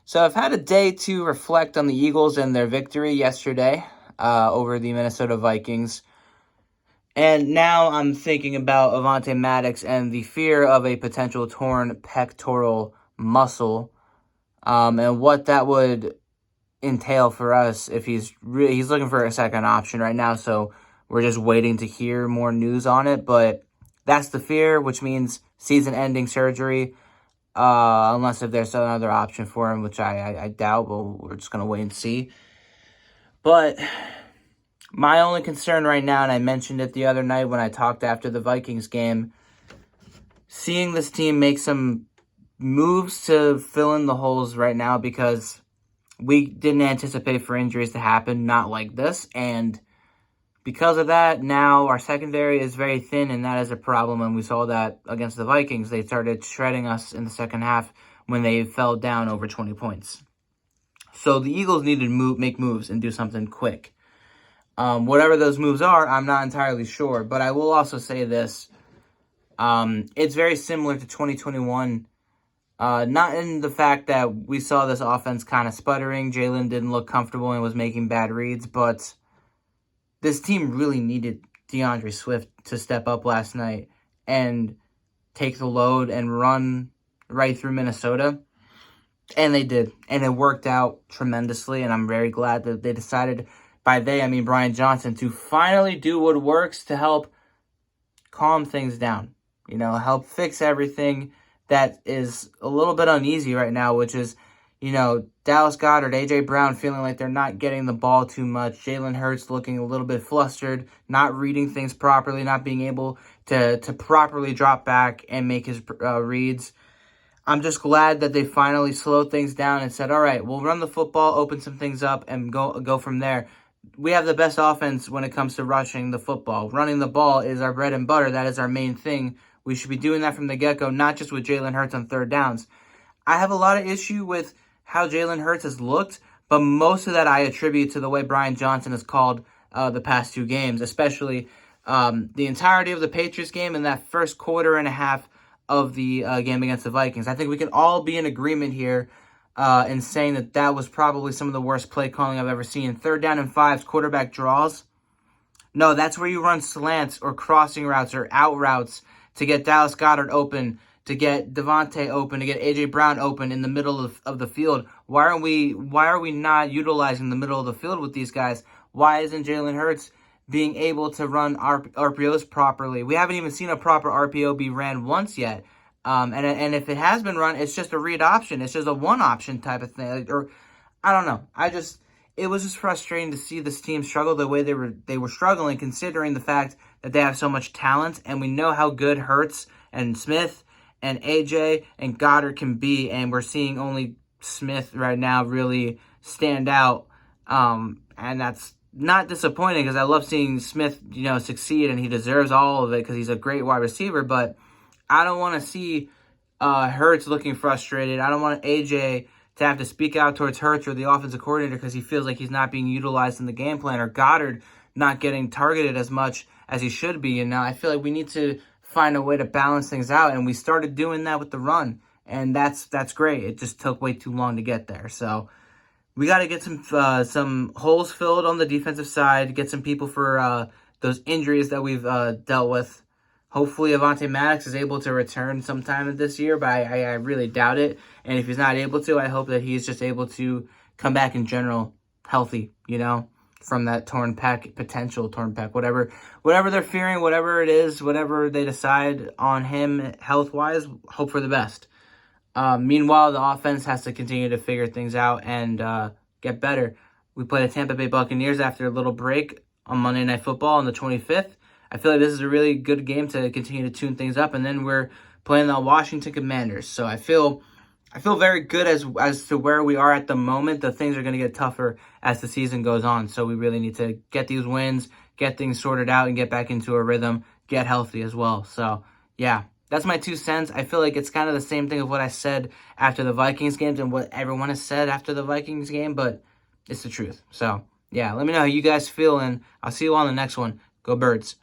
So I've had a day to reflect on the Eagles and their victory yesterday over the Minnesota Vikings. And now I'm thinking about Avonte Maddox and the fear of a potential torn pectoral muscle, and what that would entail for us if he's looking for a second option right now. So we're just waiting to hear more news on it. But that's the fear, which means season-ending surgery. Unless if there's another option for him, which I doubt, but we're just going to wait and see. But my only concern right now, and I mentioned it the other night when I talked after the Vikings game, seeing this team make some moves to fill in the holes right now, because we didn't anticipate for injuries to happen, not like this, and because of that, now our secondary is very thin, and that is a problem, and we saw that against the Vikings. They started shredding us in the second half when they fell down over 20 points. So the Eagles needed to make moves and do something quick. Whatever those moves are, I'm not entirely sure, but I will also say this. It's very similar to 2021, not in the fact that we saw this offense kind of sputtering. Jalen didn't look comfortable and was making bad reads, but this team really needed DeAndre Swift to step up last night and take the load and run right through Minnesota. And they did. And it worked out tremendously. And I'm very glad that they decided, by they, I mean Brian Johnson, to finally do what works to help calm things down. Help fix everything that is a little bit uneasy right now, which is, Dallas Goedert, A.J. Brown feeling like they're not getting the ball too much. Jalen Hurts looking a little bit flustered, not reading things properly, not being able to properly drop back and make his reads. I'm just glad that they finally slowed things down and said, all right, we'll run the football, open some things up, and go from there. We have the best offense when it comes to rushing the football. Running the ball is our bread and butter. That is our main thing. We should be doing that from the get-go, not just with Jalen Hurts on third downs. I have a lot of issue with how Jalen Hurts has looked, but most of that I attribute to the way Brian Johnson has called the past two games, especially the entirety of the Patriots game and that first quarter and a half of the game against the Vikings. I think we can all be in agreement here in saying that was probably some of the worst play calling I've ever seen. 3rd down and 5s, quarterback draws. No, that's where you run slants or crossing routes or out routes to get Dallas Goedert open, to get Devontae open, to get A.J. Brown open in the middle of the field. Why are we not utilizing the middle of the field with these guys? Why isn't Jalen Hurts being able to run RPOs properly? We haven't even seen a proper RPO be ran once yet. And if it has been run, it's just a read option. It's just a one option type of thing. Or I don't know. It was just frustrating to see this team struggle the way they were struggling, considering the fact that they have so much talent, and we know how good Hurts and Smith and AJ and Goddard can be, and we're seeing only Smith right now really stand out, and that's not disappointing because I love seeing Smith, succeed, and he deserves all of it because he's a great wide receiver. But I don't want to see Hurts looking frustrated. I don't want AJ to have to speak out towards Hurts or the offensive coordinator because he feels like he's not being utilized in the game plan, or Goddard not getting targeted as much as he should be. I feel like we need to find a way to balance things out, and we started doing that with the run, and that's great. It just took way too long to get there. So we got to get some holes filled on the defensive side, get some people for those injuries that we've dealt with. Hopefully Avonte Maddox is able to return sometime this year, but I really doubt it. And if he's not able to, I hope that he's just able to come back in general healthy, from that potential torn pec, whatever they're fearing, whatever it is, whatever they decide on him health-wise, hope for the best. Meanwhile, the offense has to continue to figure things out and get better. We play the Tampa Bay Buccaneers after a little break on Monday Night Football on the 25th. I feel like this is a really good game to continue to tune things up, and then we're playing the Washington Commanders. So I feel very good as to where we are at the moment. The things are going to get tougher as the season goes on, so we really need to get these wins, get things sorted out, and get back into a rhythm, get healthy as well. So, yeah, that's my 2 cents. I feel like it's kind of the same thing of what I said after the Vikings games and what everyone has said after the Vikings game, but it's the truth. So, yeah, let me know how you guys feel, and I'll see you on the next one. Go Birds.